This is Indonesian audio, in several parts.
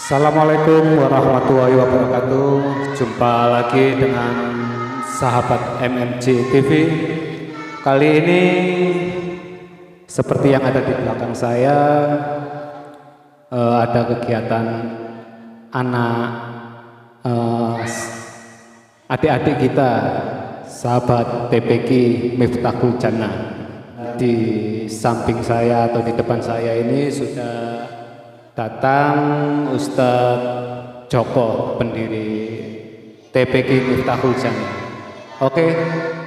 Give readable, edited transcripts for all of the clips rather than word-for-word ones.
Assalamualaikum warahmatullahi wabarakatuh. Jumpa lagi dengan sahabat MMC TV. Kali ini seperti yang ada di belakang saya, ada kegiatan anak adik-adik kita, sahabat TPQ Miftahul Jannah. Di samping saya atau di depan saya ini sudah datang Ustadz Joko, pendiri TPQ Miftahul Jannah. Oke,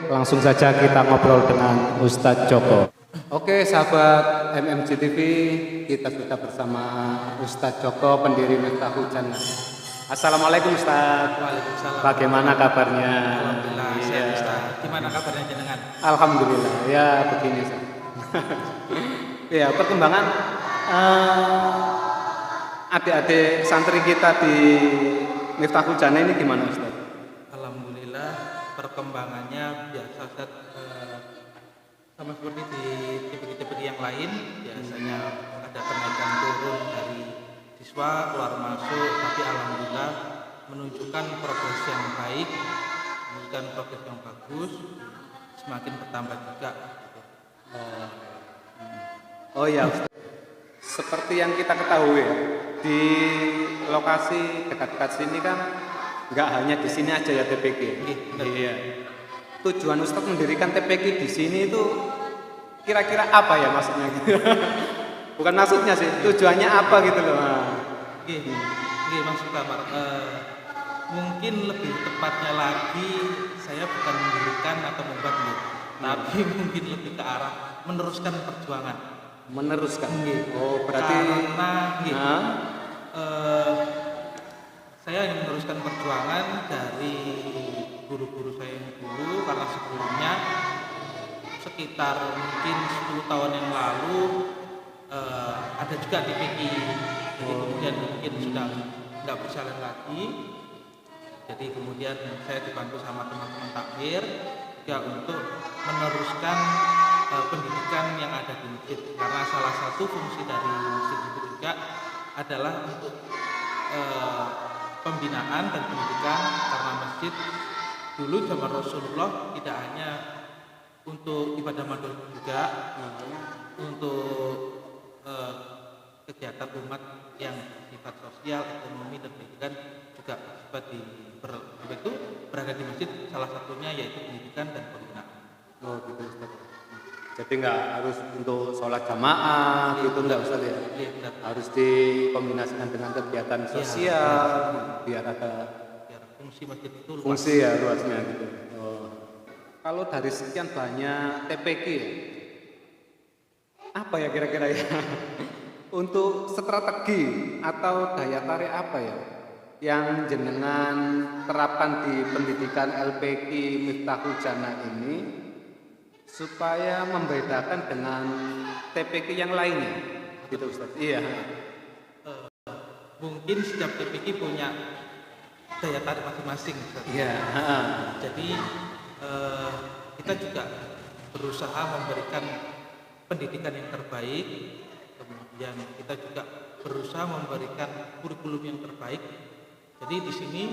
langsung saja kita ngobrol dengan Ustadz Joko. Oke, sahabat MMC TV, kita sudah bersama Ustadz Joko, pendiri Miftahul Jannah. Assalamualaikum Ustadz. Waalaikumsalam. Bagaimana kabarnya? Alhamdulillah, sehat Ustadz. Gimana kabarnya jenengan? Alhamdulillah, ya begini Ustadz. Ya, perkembangan adik-adik santri kita di Miftahul Jannah ini gimana Ustaz? Alhamdulillah, perkembangannya biasa Ustaz, sama seperti di TPQ yang lain. Biasanya ada kenaikan turun dari siswa keluar masuk, tapi alhamdulillah menunjukkan progres yang baik, menunjukkan progres yang bagus, semakin bertambah juga. Oh ya Ustaz, seperti yang kita ketahui ya, di lokasi dekat-dekat sini kan nggak hanya di sini aja ya TPQ. Iya. Tujuan Ustaz mendirikan TPQ di sini itu kira-kira apa ya maksudnya? Bukan maksudnya sih, tujuannya apa gitu loh. Mas Tamar, mungkin lebih tepatnya lagi saya bukan mendirikan atau membuat tapi mungkin lebih ke arah meneruskan perjuangan. Meneruskan. Oh, berarti karena saya ingin meneruskan perjuangan dari guru-guru saya yang dulu, karena sebelumnya sekitar mungkin 10 tahun yang lalu ada juga TPQ, jadi kemudian mungkin sudah nggak berjalan lagi. Jadi kemudian saya dibantu sama teman-teman takmir ya untuk meneruskan pendidikan yang ada di masjid, karena salah satu fungsi dari masjid itu juga adalah untuk pembinaan dan pendidikan, karena masjid dulu zaman Rasulullah tidak hanya untuk ibadah madul juga, untuk kegiatan umat yang bersifat sosial, ekonomi dan pendidikan juga berada di masjid, salah satunya yaitu pendidikan dan pembinaan. Oh gitu Ustaz. Jadi nggak harus untuk sholat jamaah gitu nggak Ustaz ya? Iya, harus dikombinasikan dengan kegiatan sosial biar ada fungsi masjid itu luas. Fungsi ya luasnya gitu. Oh. Kalau dari sekian banyak TPQ ya, apa ya kira-kira ya untuk strategi atau daya tarik apa ya yang jenengan terapkan di pendidikan LPQ Miftahul Jannah ini supaya membedakan dengan TPQ yang lainnya, gitu Ustaz? Iya. Mungkin setiap TPQ punya daya tarik masing-masing, Ustaz. Iya. Jadi kita juga berusaha memberikan pendidikan yang terbaik, kemudian kita juga berusaha memberikan kurikulum yang terbaik. Jadi di sini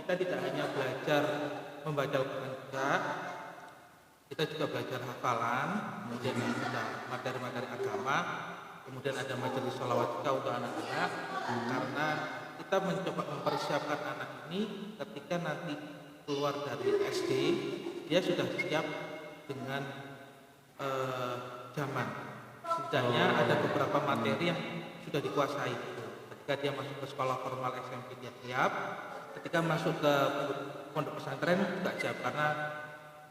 kita tidak hanya belajar membaca Al-Quran juga, kita juga belajar hafalan, kemudian ada materi-materi agama, kemudian ada majelis sholawat juga untuk anak-anak, karena kita mencoba mempersiapkan anak ini ketika nanti keluar dari SD, dia sudah siap dengan zaman. Setidaknya ada beberapa materi yang sudah dikuasai. Ketika dia masuk ke sekolah formal SMP dia siap, ketika masuk ke pondok pesantren juga siap, karena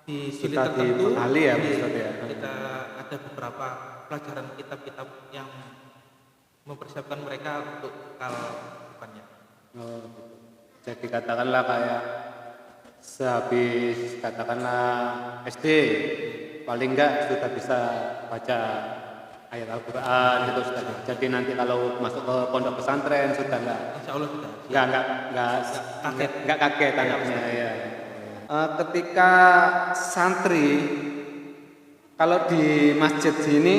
di jilid tertentu ya, kita ada beberapa pelajaran kitab-kitab yang mempersiapkan mereka untuk depannya. Oh, jadi katakanlah kayak sehabis katakanlah SD paling enggak sudah bisa baca ayat Al-Quran gitu Ustaz. Jadi nanti kalau masuk ke pondok pesantren sudah Insya Allah sudah. Enggak kaget anaknya ya. Ketika santri kalau di masjid sini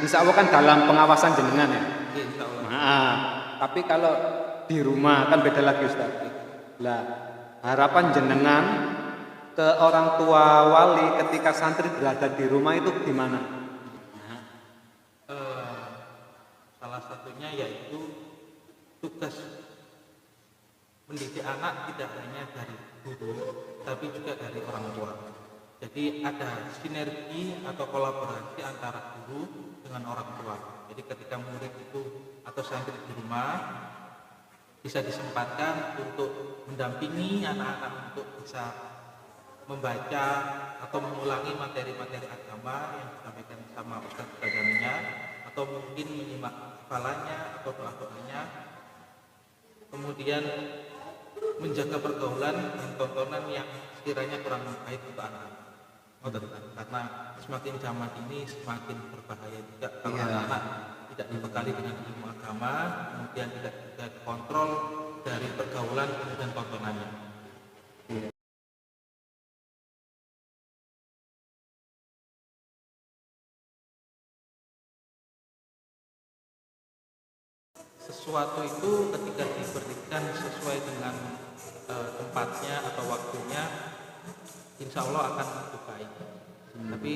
insya Allah kan dalam pengawasan jenengan ya. Insya Allah. Nah, tapi kalau di rumah kan beda lagi Ustaz. Lah, harapan jenengan ke orang tua wali ketika santri berada di rumah itu gimana? Salah satunya yaitu tugas mendidik anak tidak hanya dari guru, tapi juga dari orang tua. Jadi ada sinergi atau kolaborasi antara guru dengan orang tua. Jadi ketika murid itu atau santri di rumah bisa disempatkan untuk mendampingi anak-anak untuk bisa membaca atau mengulangi materi-materi agama yang disampaikan sama ustaz-ustazannya, atau mungkin menyimak hafalannya atau doa-doanya, kemudian menjaga pergaulan dan tontonan yang sekiranya kurang baik untuk anak. Karena semakin zaman ini semakin berbahaya juga kalau anak-anak tidak dibekali dengan ilmu agama, kemudian tidak juga kontrol dari pergaulan dan tontonannya. Sesuatu itu ketika diberikan sesuai dengan tempatnya atau waktunya, insya Allah akan lebih baik. Tapi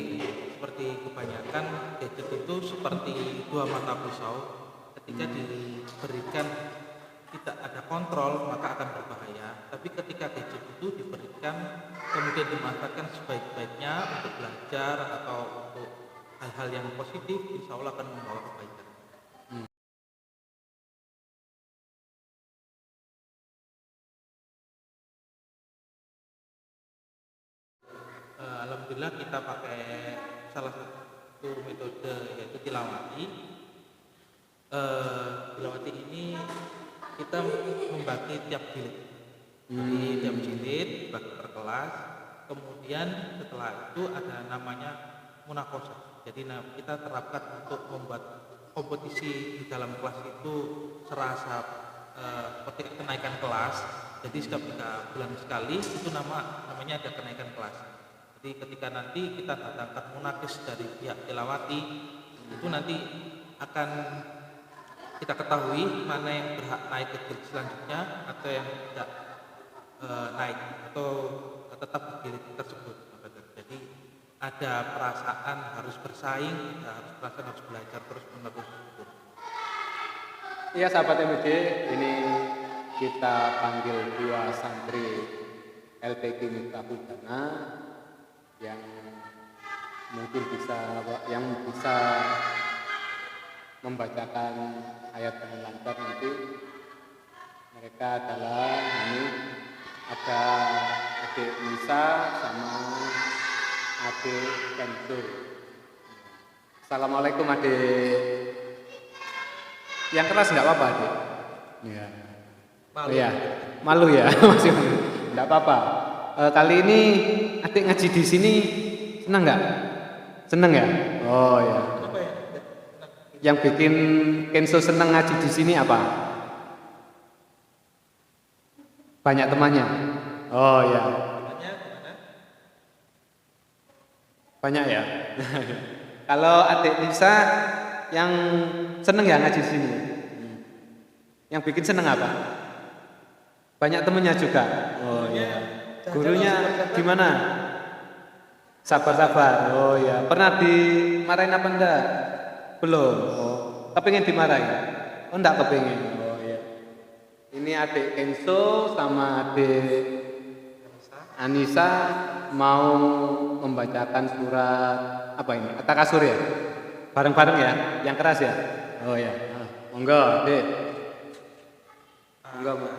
seperti kebanyakan gadget itu seperti dua mata pisau, ketika diberikan tidak ada kontrol maka akan berbahaya. Tapi ketika gadget itu diberikan kemudian dimanfaatkan sebaik-baiknya untuk belajar atau untuk hal-hal yang positif, insya Allah akan membawa kebaikan. Alhamdulillah kita pakai salah satu metode yaitu tilawati. Tilawati ini kita membagi tiap jilid. Jadi tiap jilid bagi per kelas. Kemudian setelah itu ada namanya munakosah. Jadi kita terapkan untuk membuat kompetisi di dalam kelas itu serasa seperti kenaikan kelas. Jadi setiap 3 bulan sekali itu namanya ada kenaikan kelas. Jadi ketika nanti kita datangkan munakis dari pihak tilawati, itu nanti akan kita ketahui mana yang berhak naik ke jilid selanjutnya atau yang tidak naik atau tetap di jilid tersebut. Jadi ada perasaan harus bersaing, ada perasaan harus belajar terus menerus. Iya sahabat MUJ, ini kita panggil 2 santri LPG Miftahul Jannah yang mungkin bisa membacakan ayat dengan lancar nanti. Mereka adalah ini ada adik Nisa sama adik Kenzo. Assalamualaikum adik. Yang keras nggak apa-apa adik? Ya. Malu. Ya, malu ya masih malu. Nggak apa-apa. Kali ini adik ngaji di sini senang nggak? Senang ya? Oh ya. Kenapa ya? Yang bikin Kenzo senang ngaji di sini apa? Banyak temannya. Oh ya. Temannya gimana? Banyak ya. Kalau adik Nisa yang seneng ya ngaji di sini. Yang bikin seneng apa? Banyak temennya juga. Oh iya. Gurunya gimana? Sabar-sabar. Oh ya. Pernah dimarahin apa enggak? Belum. Oh. Kepingin dimarahin? Oh enggak kepingin. Oh iya. Ini adik Kenzo sama adik Anissa mau membacakan surat apa ini? At-Takasur ya? Bareng-bareng ya? Yang keras ya? Oh ya. Monggo, Dek. Monggo, Mbak.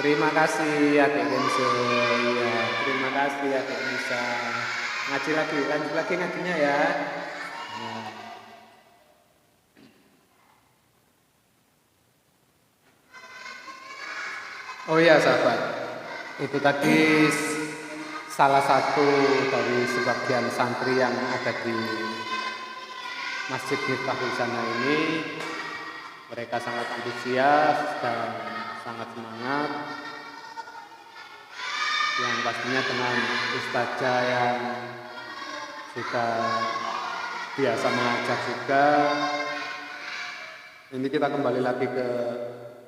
Terima kasih Adik Kenzo. Iya, terima kasih Adik bisa ngaji lagi, lanjut lagi ngajinya ya. Nah. Oh iya sahabat, itu tadi salah satu dari sebagian santri yang ada di Masjid Miftahul Jannah ini. Mereka sangat antusias dan sangat semangat, yang pastinya dengan ustazah yang sudah biasa mengajar juga. Ini kita kembali lagi ke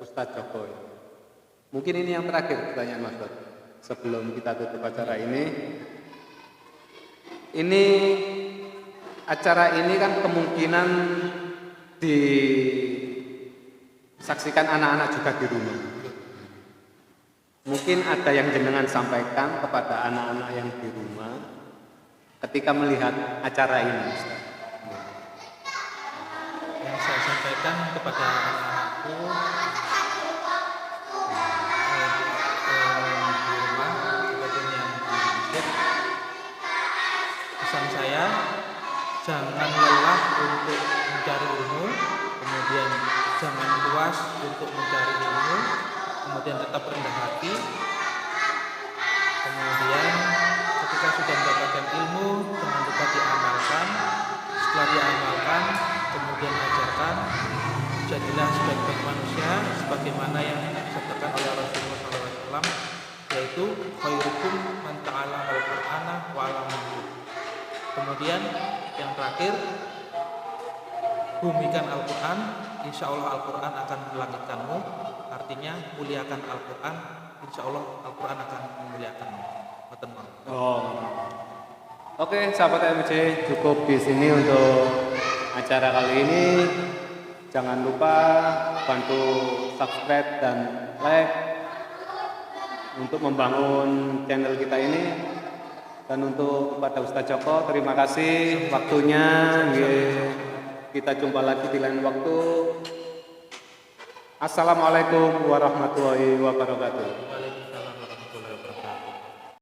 Ustadz Joko. Mungkin ini yang terakhir pertanyaan Mas Dot, sebelum kita tutup acara ini. Ini acara ini kan kemungkinan disaksikan anak-anak juga di rumah. Mungkin ada yang jenengan sampaikan kepada anak-anak yang di rumah ketika melihat acara ini, Ustaz. Yang saya sampaikan kepada anak-anakku di rumah ataupun yang di masjid, pesan saya, jangan lelah untuk mencari ilmu, kemudian jangan puas untuk mencari ilmu, kemudian tetap rendah hati, kemudian ketika sudah mendapatkan ilmu jangan lupa diamalkan, setelah diamalkan kemudian ajarkan, jadilah sebaik-baik manusia sebagaimana yang disabdakan oleh Rasulullah SAW, yaitu khairukum man ta'allama al-Qur'ana wa 'allamahu. Kemudian yang terakhir, bumikan Al-Quran, insya Allah Al-Quran akan melangitkanmu. Artinya muliakan Al-Quran, insya Allah Al-Quran akan memuliakanmu. Oke, sahabat MJ, cukup di sini untuk acara kali ini. Jangan lupa bantu subscribe dan like untuk membangun channel kita ini. Dan untuk kepada Ustadz Joko, terima kasih waktunya. Kita jumpa lagi di lain waktu. Assalamualaikum warahmatullahi wabarakatuh.